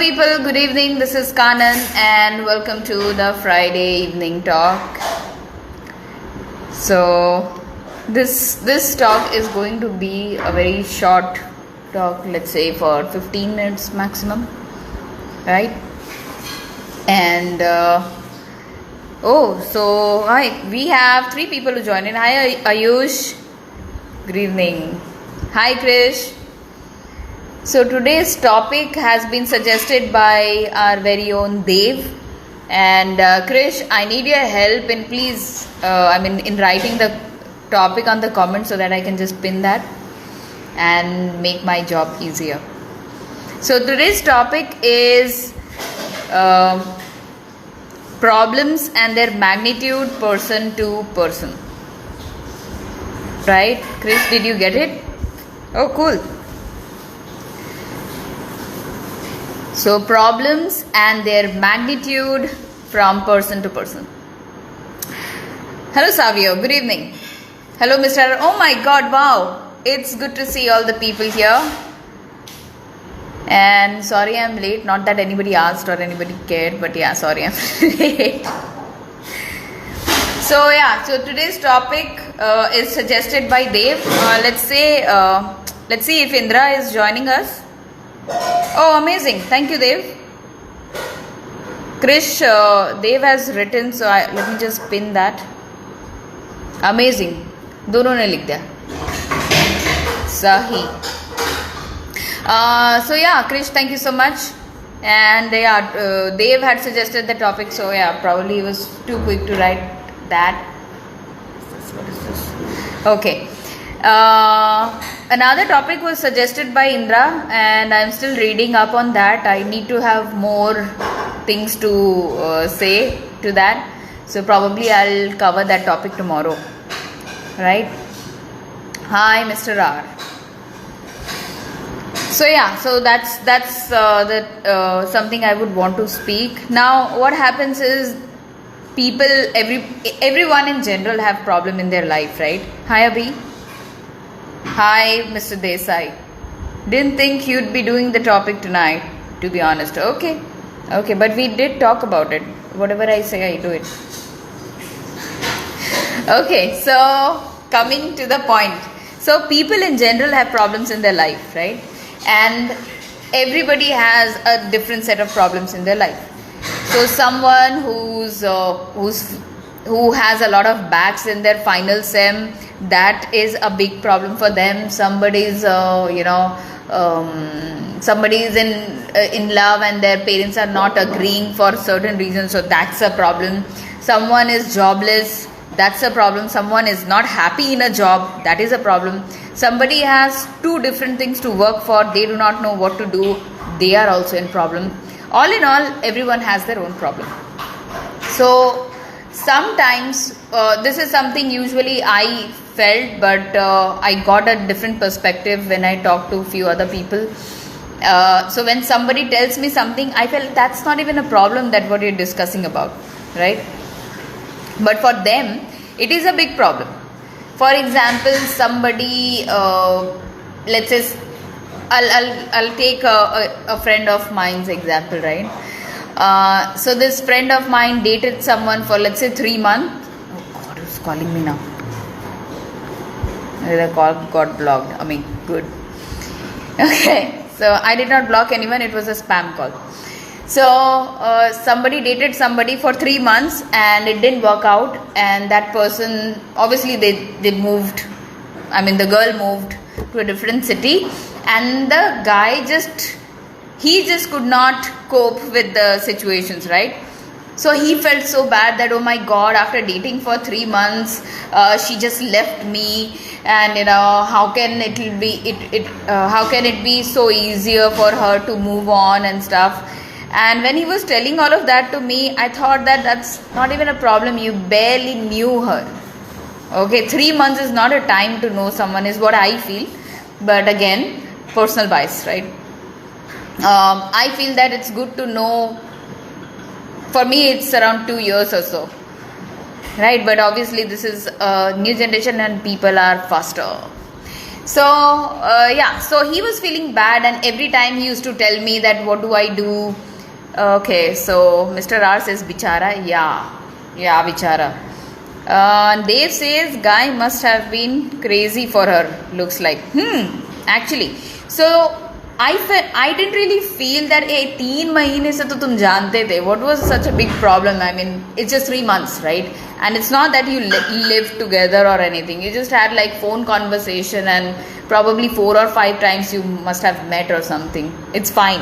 people, good evening. This is Kanan and welcome to the Friday evening talk. So this talk is going to be a very short talk, let's say for 15 minutes maximum, right? And hi, we have 3 people who joined in. Hi Ayush, good evening. Hi Krish. So today's topic has been suggested by our very own Dev. And Krish, I need your help in in writing the topic on the comment so that I can just pin that and make my job easier. So today's topic is problems and their magnitude person to person. Right? Krish, did you get it? Oh, cool. So problems and their magnitude from person to person. Hello Savio, good evening. Hello Mr. Oh my god, wow. It's good to see all the people here. And sorry I'm late, not that anybody asked or anybody cared, but yeah, sorry I'm late. So today's topic is suggested by Dev. Let's see if Indra is joining us. Oh, amazing. Thank you, Dev. Krish, Dev has written, so let me just pin that. Amazing. दोनों ने लिख दिया. Sahi. Krish, thank you so much. And Dev had suggested the topic, so probably he was too quick to write that. What is this? Okay. Another topic was suggested by Indra and I'm still reading up on that. I need to have more things to say to that. So probably I'll cover that topic tomorrow. Right? Hi, Mr. R. So that's something I would want to speak. Now, what happens is everyone in general have problem in their life, right? Hi, Abhi. Hi, Mr. Desai. Didn't think you'd be doing the topic tonight, to be honest. Okay, but we did talk about it. Whatever I say, I do it. Okay, so coming to the point. So people in general have problems in their life, right? And everybody has a different set of problems in their life. So someone who has a lot of backs in their final sem, that is a big problem for them. Somebody's somebody's in love and their parents are not agreeing for certain reasons, so that's a problem. Someone is jobless, that's a problem. Someone is not happy in a job, that is a problem. Somebody has 2 different things to work for, they do not know what to do, they are also in problem. All in all, everyone has their own problem. So sometimes this is something usually I felt, but I got a different perspective when I talked to a few other people. So when somebody tells me something, I felt that's not even a problem, that what you're discussing about, right? But for them, it is a big problem. For example, somebody, let's say, I'll take a friend of mine's example, right? So this friend of mine dated someone for, let's say, 3 months. Oh God, who's calling me now? The call got blocked. Good. Okay, so I did not block anyone. It was a spam call. So somebody dated somebody for 3 months and it didn't work out. And that person, obviously they moved. The girl moved to a different city. And the guy just could not cope with the situations, right? So he felt so bad that, oh my God, after dating for 3 months, she just left me, and how can it be so easier for her to move on and stuff. And when he was telling all of that to me, I thought that that's not even a problem. You barely knew her. Okay, 3 months is not a time to know someone, is what I feel. But again, personal bias, right? I feel that it's good to know. For me, it's around 2 years or so, right? But obviously, this is a new generation and people are faster. So yeah, so he was feeling bad, and every time he used to tell me that what do I do. Okay, so Mr. R says bichara. Yeah, bichara. Dave says guy must have been crazy for her, looks like. Actually, so I didn't really feel that 3 महीने से तो तुम जानते थे. What was such a big problem? I mean, it's just 3 months, right? And it's not that you live together or anything. You just had like phone conversation, and probably 4 or 5 times you must have met or something. It's fine.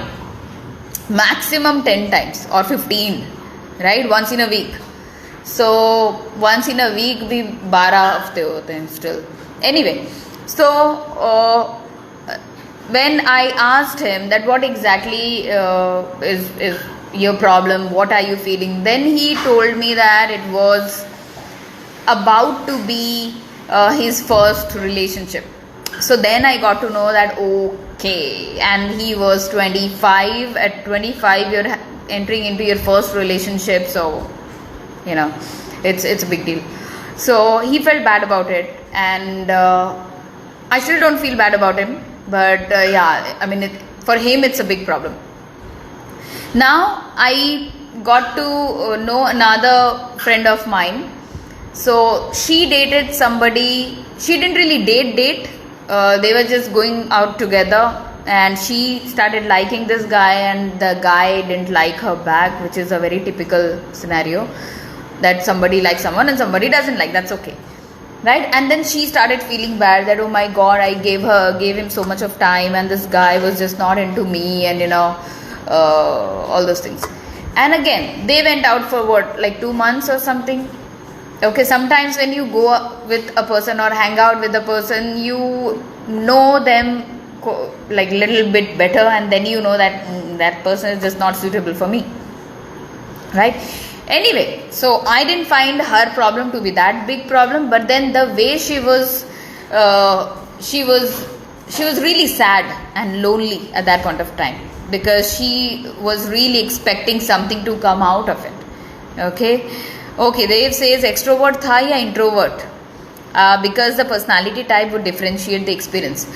Maximum 10 times or 15, right? Once in a week. So once in a week भी 12 हफ्ते होते हैं still. Anyway, so when I asked him that what exactly is your problem, what are you feeling, then he told me that it was about to be his first relationship. So then I got to know that okay, and he was 25. At 25 you're entering into your first relationship, so you know it's a big deal. So he felt bad about it, and I still don't feel bad about him, but yeah, I mean for him it's a big problem. Now I got to know another friend of mine. So she dated somebody. She didn't really date. They were just going out together, and she started liking this guy, and the guy didn't like her back, which is a very typical scenario, that somebody likes someone and somebody doesn't like. That's okay, right? And then she started feeling bad that, oh my god, I gave him so much of time, and this guy was just not into me, and all those things. And again, they went out for what, like 2 months or something. Okay, sometimes when you go with a person or hang out with a person, you know them like little bit better, and then you know that that person is just not suitable for me, right? Anyway, so I didn't find her problem to be that big problem, but then the way she was really sad and lonely at that point of time, because she was really expecting something to come out of it. Okay, Dave says extrovert tha ya introvert, because the personality type would differentiate the experience.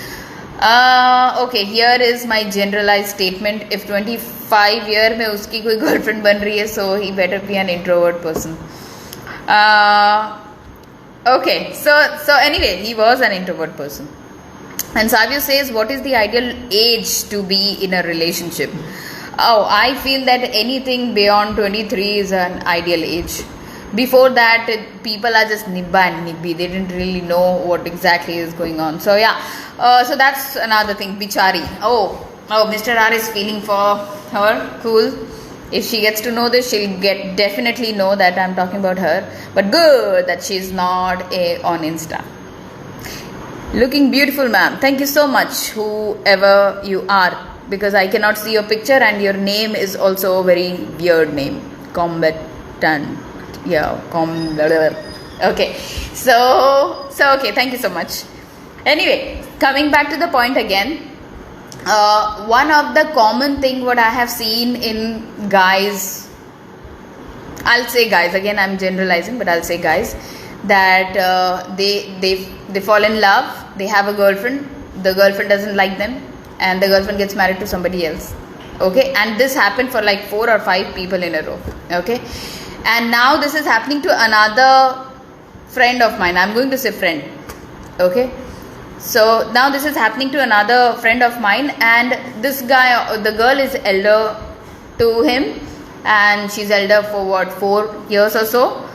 Okay, here is my generalized statement. If 25 year में उसकी कोई girlfriend बन रही है, so he better be an introvert person. Okay, so anyway, he was an introvert person. And Savio says, what is the ideal age to be in a relationship? Oh, I feel that anything beyond 23 is an ideal age. Before that, people are just nibba and nibbi. They didn't really know what exactly is going on. So yeah, so that's another thing. Bichari. Oh, Mr. R is feeling for her. Cool. If she gets to know this, she'll definitely know that I'm talking about her. But good that she's not on Insta. Looking beautiful, ma'am. Thank you so much, whoever you are, because I cannot see your picture, and your name is also a very weird name. Combatant. Yeah, okay. So okay, thank you so much. Anyway, coming back to the point again, one of the common thing what I have seen in guys, I'll say guys, again I'm generalizing, but I'll say guys, that they fall in love, they have a girlfriend, the girlfriend doesn't like them, and the girlfriend gets married to somebody else. Okay, and this happened for like 4 or 5 people in a row. Okay, and now this is happening to another friend of mine. I'm going to say friend. Okay, so now this is happening to another friend of mine, and this guy, the girl is elder to him, and she's elder for what, 4 years or so,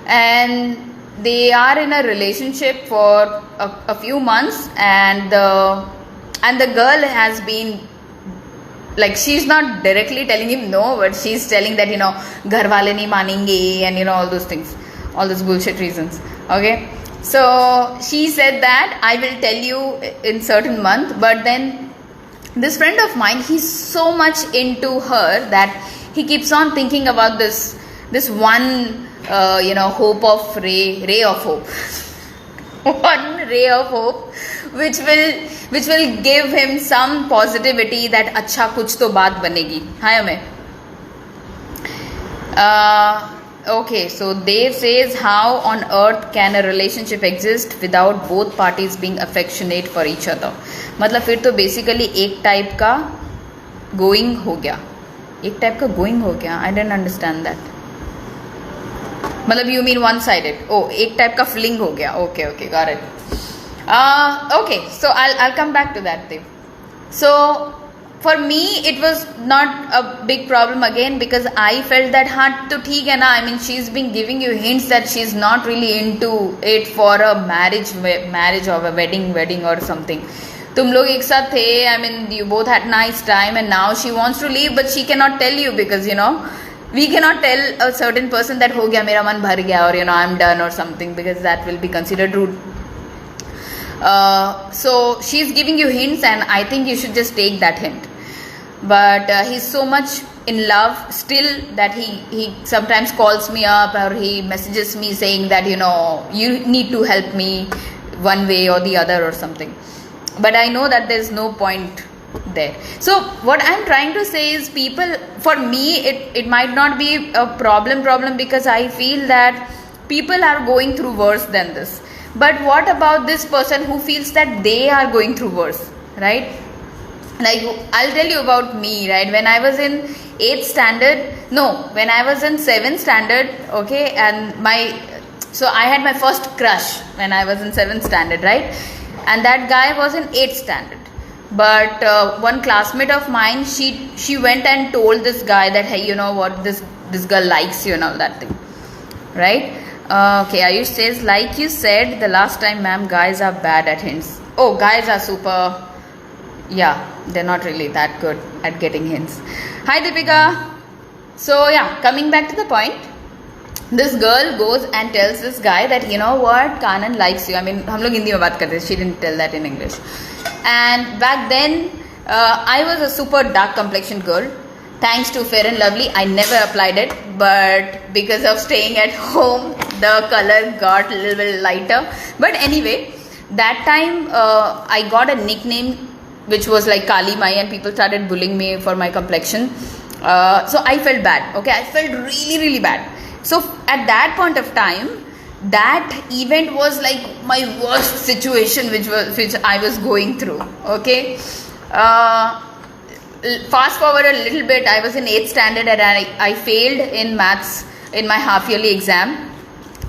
and they are in a relationship for a few months, and the girl has been, like, she's not directly telling him no, but she's telling that, ghar wale nahi manenge, and all those things, all those bullshit reasons. Okay, so she said that I will tell you in certain month, but then this friend of mine, he's so much into her that he keeps on thinking about this one hope of ray of hope. One ray of hope which will give him some positivity that अच्छा कुछ तो बात बनेगी. Hi Ame. Okay, so Dave says, how on earth can a relationship exist without both parties being affectionate for each other? मतलब फिर तो basically एक type का गोइंग हो गया, एक टाइप का गोइंग हो गया. आई डेंट अंडरस्टैंड दैट. मतलब यू मीन वन साइडेड. ओ, एक टाइप का फ्लिंग हो गया. Okay okay, got it. Okay, so I'll come back to that, Dev. So for me it was not a big problem again, because I felt that हाँ तो ठीक है ना. I mean, she's been giving you hints that she's not really into it for a marriage or a wedding or something. तुम लोग एक साथ थे. I mean, you both had nice time, and now she wants to leave, but she cannot tell you, because you know we cannot tell a certain person that हो गया, मेरा मन भर गया, or you know I'm done or something, because that will be considered rude. So she's giving you hints, and I think you should just take that hint. But he's so much in love still that he sometimes calls me up, or he messages me saying that, you know, you need to help me one way or the other or something. But I know that there's no point there. So what I'm trying to say is, people, for me it might not be a problem, because I feel that people are going through worse than this. But what about this person who feels that they are going through worse, right? Like, I'll tell you about me, right? When I was in 8th standard, no, when I was in 7th standard, okay, and so I had my first crush when I was in 7th standard, right? And that guy was in 8th standard. But one classmate of mine, she went and told this guy that, hey, you know what, this girl likes you and all that thing, right? Okay, Ayush says, like you said the last time, ma'am, guys are bad at hints. Oh, guys are super, yeah, they're not really that good at getting hints. Hi, Deepika. So yeah, coming back to the point, this girl goes and tells this guy that, you know what, Kanan likes you. I mean, हम लोग हिंदी में बात करते हैं, she didn't tell that in English. And back then, I was a super dark complexion girl. Thanks to Fair and Lovely, I never applied it, but because of staying at home, the color got a little bit lighter. But anyway, that time I got a nickname which was like Kali Mai, and people started bullying me for my complexion. So I felt bad. Okay, I felt really, really bad. So at that point of time, that event was like my worst situation which I was going through. Okay. Fast forward a little bit, I was in 8th standard, and I failed in maths in my half yearly exam.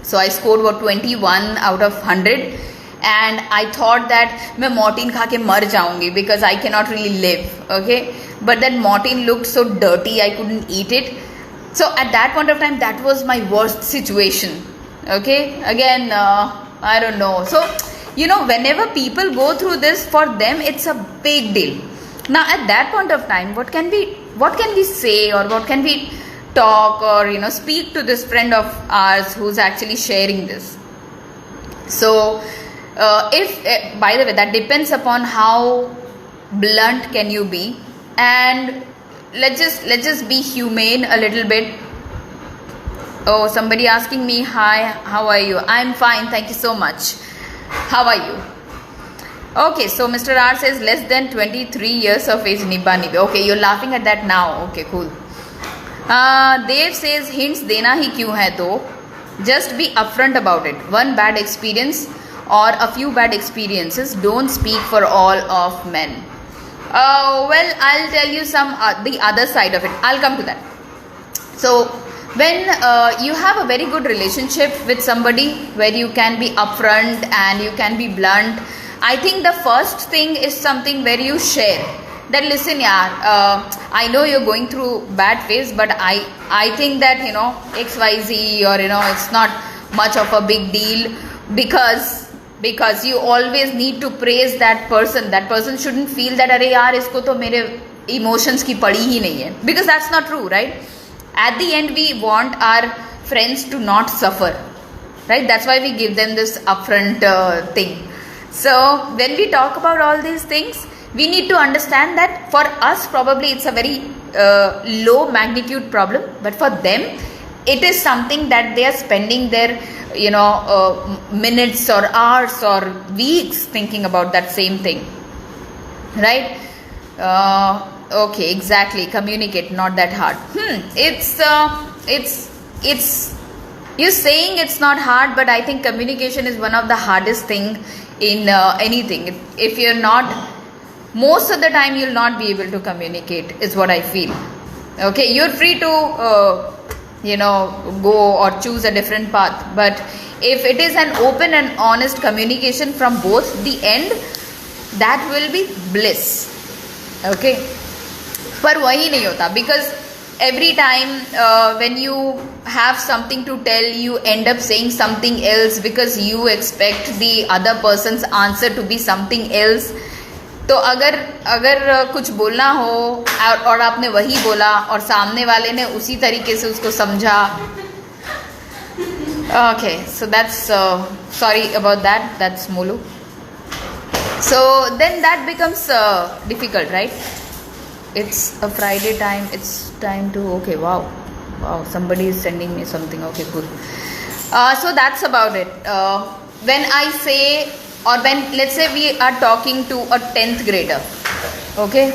So I scored what, 21 out of 100, and I thought that मैं Mortein खा के मर जाऊंगी, because I cannot really live. Okay, but that Mortein looked so dirty, I couldn't eat it. So at that point of time, that was my worst situation. Okay, again, I don't know. So you know, whenever people go through this, for them it's a big deal. Now at that point of time, what can we say, or what can we talk, or you know, speak to this friend of ours who's actually sharing this? So if by the way, that depends upon how blunt can you be, and let's just be humane a little bit. Oh, somebody asking me, hi, how are you? I'm fine, thank you so much. How are you? Okay, so Mr. R says less than 23 years of age, Nibba Nibbe. Okay, you're laughing at that now. Okay, cool. Dev says hints dena hi kyun hai to? Just be upfront about it. One bad experience or a few bad experiences don't speak for all of men. Well, I'll tell you the other side of it. I'll come to that. So when you have a very good relationship with somebody where you can be upfront and you can be blunt, I think the first thing is something where you share that, listen yaar, I know you're going through bad phase, but I think that, you know, XYZ, or you know, it's not much of a big deal, because you always need to praise that person. That person shouldn't feel that अरे यार इसको तो मेरे emotions की पड़ी ही नहीं है, because that's not true, right? At the end, we want our friends to not suffer, right? That's why we give them this upfront thing. So when we talk about all these things, we need to understand that for us probably it's a very low magnitude problem, but for them it is something that they are spending their, you know, minutes or hours or weeks thinking about that same thing, right? Okay, exactly. Communicate, not that hard. It's You're saying it's not hard, but I think communication is one of the hardest thing in anything. If you're not, most of the time you'll not be able to communicate, is what I feel. Okay, you're free to go or choose a different path, but if it is an open and honest communication from both the end, that will be bliss. Okay, पर वही नहीं होता, because every time when you have something to tell, you end up saying something else because you expect the other person's answer to be something else. तो अगर कुछ बोलना हो और आपने वही बोला और सामने वाले ने उसी तरीके से उसको समझा, okay, so that's sorry about that, that's Molu. So then that becomes difficult, right? It's a Friday time, it's time to, okay, wow, somebody is sending me something, okay, cool. So that's about it. When I say, or when, let's say we are talking to a 10th grader, okay,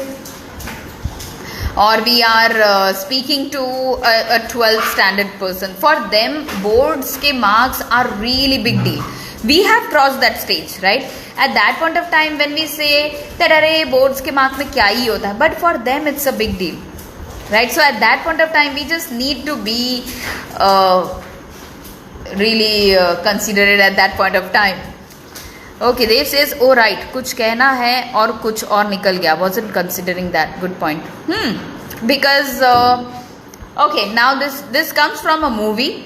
or we are speaking to a 12th standard person, for them boards ke marks are really big deal. We have crossed that stage, right? At that point of time when we say that अरे boards के marks में क्या ही होता है, but for them it's a big deal, right? So at that point of time we just need to be really considerate at that point of time. Okay, Dev says, oh right, कुछ कहना है और कुछ और निकल गया. Wasn't considering that. Good point. Because okay, now this comes from a movie.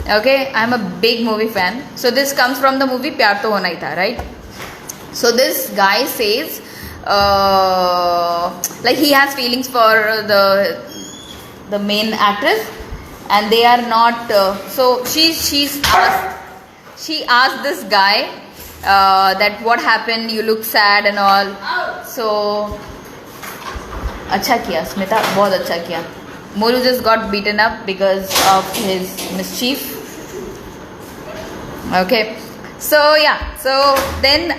Okay, I'm a big movie fan. So this comes from the movie प्यार तो होना ही था, right? So this guy says like he has feelings for the main actress, and they are not. So she asked this guy that what happened, you look sad and all. So अच्छा किया स्मिता, बहुत अच्छा किया. Molu just got beaten up because of his mischief. Okay, so yeah, so then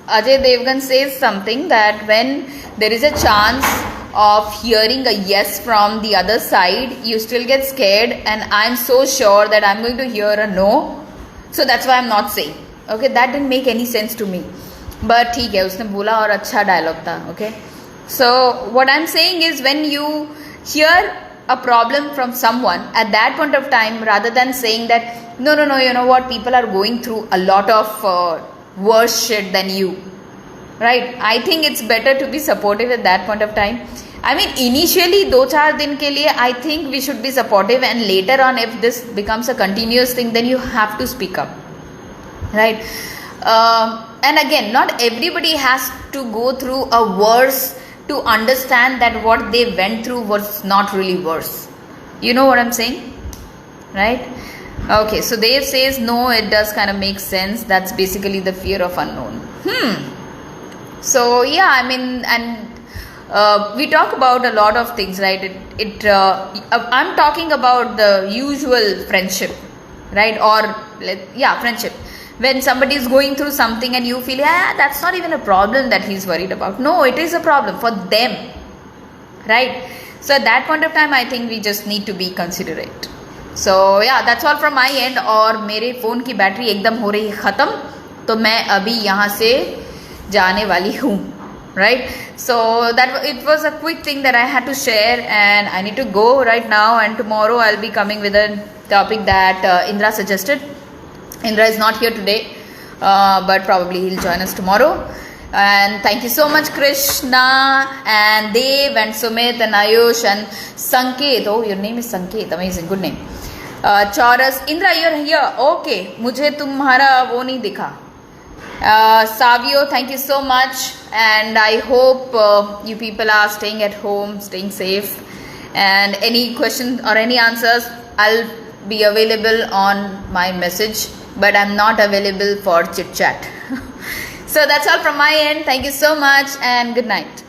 Ajay Devgan says something that when there is a chance of hearing a yes from the other side, you still get scared, and I'm so sure that I'm going to hear a no, so that's why I'm not saying. Okay, that didn't make any sense to me, but ठीक है, उसने बोला और अच्छा dialogue था. Okay, so what I'm saying is, when you hear a problem from someone at that point of time, rather than saying that no, you know what, people are going through a lot of worse shit than you, right? I think it's better to be supportive at that point of time. I mean, initially 2-4 दिन के लिए I think we should be supportive, and later on if this becomes a continuous thing, then you have to speak up, right? And again, not everybody has to go through a worse to understand that what they went through was not really worse. You know what I'm saying, right? Okay, so Dave says no, it does kind of make sense. That's basically the fear of unknown. So yeah, I mean, and we talk about a lot of things, right? I'm talking about the usual friendship, right? Or friendship. When somebody is going through something and you feel, that's not even a problem that he's worried about. No, it is a problem for them, right? So at that point of time, I think we just need to be considerate. So yeah, that's all from my end. और मेरे phone की battery एकदम हो रही है ख़त्म, तो मैं अभी यहाँ से जाने वाली हूँ, right? So that it was a quick thing that I had to share, and I need to go right now. And tomorrow I'll be coming with a topic that Indra suggested. Indra is not here today, but probably he'll join us tomorrow. And thank you so much, Krishna and Dev and Sumit and Ayush and Sanket. Oh, your name is Sanket. Amazing, good name. Chaurus, Indra, you're here. Okay, मुझे तुम्हारा वो नहीं दिखा. Savio, thank you so much, and I hope you people are staying at home, staying safe. And any questions or any answers, I'll be available on my message, but I'm not available for chit chat. So that's all from my end. Thank you so much and good night.